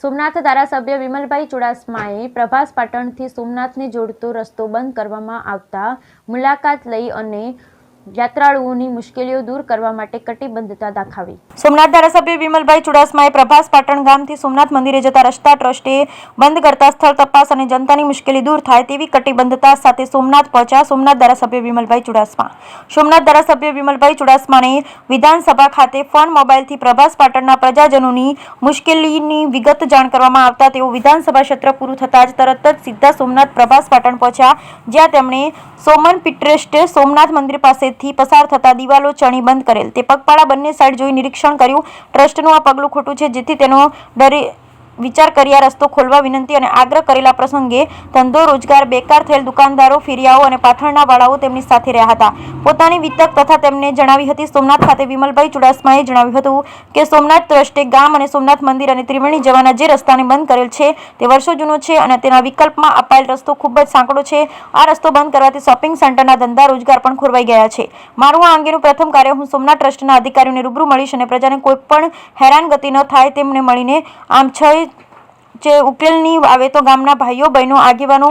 સોમનાથ ધારાસભ્ય વિમલભાઈ ચુડાસમાએ પ્રભાસ પાટણથી સોમનાથને જોડતો રસ્તો બંધ કરવામાં આવતા મુલાકાત લઈ અને યાત્રાળુઓની મુશ્કેલીઓ દૂર કરવા માટે કટિબદ્ધતા દાખવી. સોમનાથ ધારાસભ્ય વિમલભાઈ ચુડાસમાએ પ્રભાસ પાટણ ગામથી સોમનાથ મંદિરે જતા રસ્તા ટ્રસ્ટે બંધ કરતા સ્થળ તપાસ અને જનતાની મુશ્કેલી દૂર થાય તેવી કટિબદ્ધતા સાથે સોમનાથ પહોંચ્યા. સોમનાથ ધારાસભ્ય વિમલભાઈ ચુડાસમા. સોમનાથ ધારાસભ્ય વિમલભાઈ ચુડાસમાને વિધાનસભા ખાતે ફોન મોબાઈલથી પ્રભાસ પાટણના પ્રજાજનોની મુશ્કેલીની વિગત જાણ કરવામાં આવતા તેઓ વિધાનસભા સત્ર પૂરું થતાં જ તરત જ સીધા સોમનાથ પ્રભાસ પાટણ પહોંચ્યા, જ્યાં તેમણે સોમન પિટ્રેસ્ટે સોમનાથ મંદિર પાસે થી પસાર થતા દિવાલો ચણી બંધ કરેલ તે પગપાળા બંને સાઈડ જોઈ નિરીક્ષણ કર્યું. ટ્રસ્ટનું આ પગલું ખોટું છે, જેથી તેનો વિચાર કર્યા રસ્તો ખોલવા વિનંતી અને આગ્રહ કરેલા પ્રસંગે ધંધો રોજગાર બેકાર થયેલ દુકાનદારો, ફેરિયાઓ અને પાથરણા વાળાઓ તેમની સાથે રહ્યા હતા. પોતાની વિતક તથા તેમને જણાવી હતી. સોમનાથ ખાતે વિમલભાઈ ચુડાસમાએ જણાવ્યું હતું કે સોમનાથ ટ્રસ્ટે ગામ અને સોમનાથ મંદિર અને ત્રિવેણી જવાના જે રસ્તાને બંધ કરેલ છે તે વર્ષો જૂનો છે અને તેના વિકલ્પમાં અપાયેલ રસ્તો ખૂબ જ સાંકડો છે. આ રસ્તો બંધ કરવાથી શોપિંગ સેન્ટરના ધંધા રોજગાર પણ ખોરવાઈ ગયા છે. મારું આ અંગેનું પ્રથમ કાર્ય હું સોમનાથ ટ્રસ્ટના અધિકારીઓને રૂબરૂ મળીશ અને પ્રજાને કોઈ પણ હેરાનગતિ ન થાય તેમને મળીને આમ જે ઉકેલની આવે તો ગામના ભાઈઓ બહેનો આગેવાનો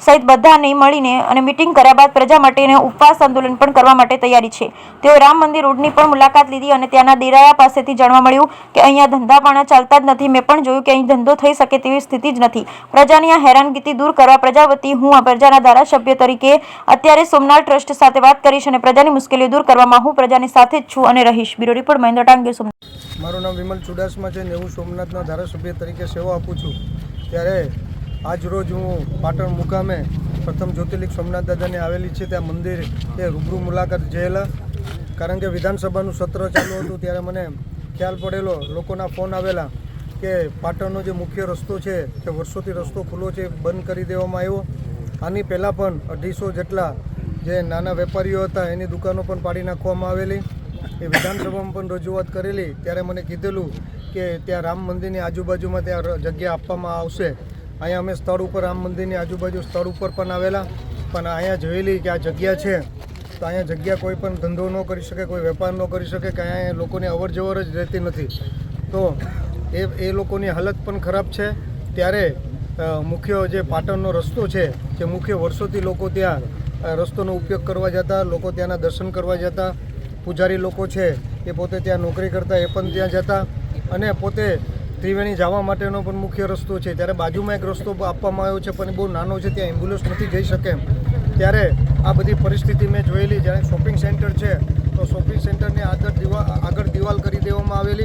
સહિત બધાને મળીને અને મીટિંગ કર્યા બાદ પ્રજા માટેને ઉપવાસ આંદોલન પણ કરવા માટે તૈયારી છે. તેઓ રામ મંદિર રોડની પણ મુલાકાત લીધી અને ત્યાંના દેરાયા પાસેથી જાણવા મળ્યું કે અહીંયા ધંધાપાણા ચાલતા જ નથી. મેં પણ જોયું કે અહીં ધંધો થઈ શકે તેવી સ્થિતિ જ નથી. પ્રજાની આ હેરાનગતિ દૂર કરવા પ્રજા વતી હું આ પ્રજાના ધારાસભ્ય તરીકે અત્યારે સોમનાથ ટ્રસ્ટ સાથે વાત કરીશ અને પ્રજાની મુશ્કેલીઓ દૂર કરવામાં હું પ્રજાની સાથે જ છું અને રહીશ. Bureau report Mahendra Tange, Somnath. મારું નામ વિમલ ચુડાસમા છે ને હું સોમનાથના ધારાસભ્ય તરીકે સેવા આપું છું. ત્યારે આજ રોજ હું પાટણ મુકામે પ્રથમ જ્યોતિર્લિંગ સોમનાથ દાદાને આવેલી છે ત્યાં મંદિર એ રૂબરૂ મુલાકાત જયેલા, કારણ કે વિધાનસભાનું સત્ર ચાલુ હતું ત્યારે મને ખ્યાલ પડેલો, લોકોના ફોન આવેલા કે પાટણનો જે મુખ્ય રસ્તો છે તે વર્ષોથી રસ્તો ખુલ્લો છે, બંધ કરી દેવામાં આવ્યો. આની પહેલાં પણ 250 જેટલા જે નાના વેપારીઓ હતા એની દુકાનો પણ પાડી નાખવામાં આવેલી. એ વિધાનસભામાં પણ રજૂઆત કરેલી ત્યારે મને કીધેલું કે ત્યાં રામ મંદિરની આજુબાજુમાં ત્યાં જગ્યા આપવામાં આવશે. અહીંયા અમે સ્થળ ઉપર રામ મંદિરની આજુબાજુ સ્થળ ઉપર પણ આવેલા, પણ અહીંયા જોયેલી કે આ જગ્યા છે તો અહીંયા જગ્યા કોઈ પણ ધંધો ન કરી શકે, કોઈ વેપાર ન કરી શકે, કે અહીંયા લોકોની અવર જવર જ રહેતી નથી. તો એ લોકોની હાલત પણ ખરાબ છે. ત્યારે મુખ્ય જે પાટણનો રસ્તો છે જે મુખ્ય વર્ષોથી લોકો ત્યાં રસ્તોનો ઉપયોગ કરવા જતા, લોકો ત્યાંના દર્શન કરવા જતા, પૂજારી લોકો છે એ પોતે ત્યાં નોકરી કરતા એ પણ ત્યાં જતા, અને પોતે ત્રિવેણી જવા માટેનો પણ મુખ્ય રસ્તો છે. ત્યારે બાજુમાં એક રસ્તો આપવામાં આવ્યો છે પણ બહુ નાનો છે, ત્યાં એમ્બ્યુલન્સ નથી જઈ શકે. ત્યારે આ બધી પરિસ્થિતિ મેં જોયેલી. જ્યારે શોપિંગ સેન્ટર છે તો શોપિંગ સેન્ટરની આગળ દિવાલ કરી દેવામાં આવેલી.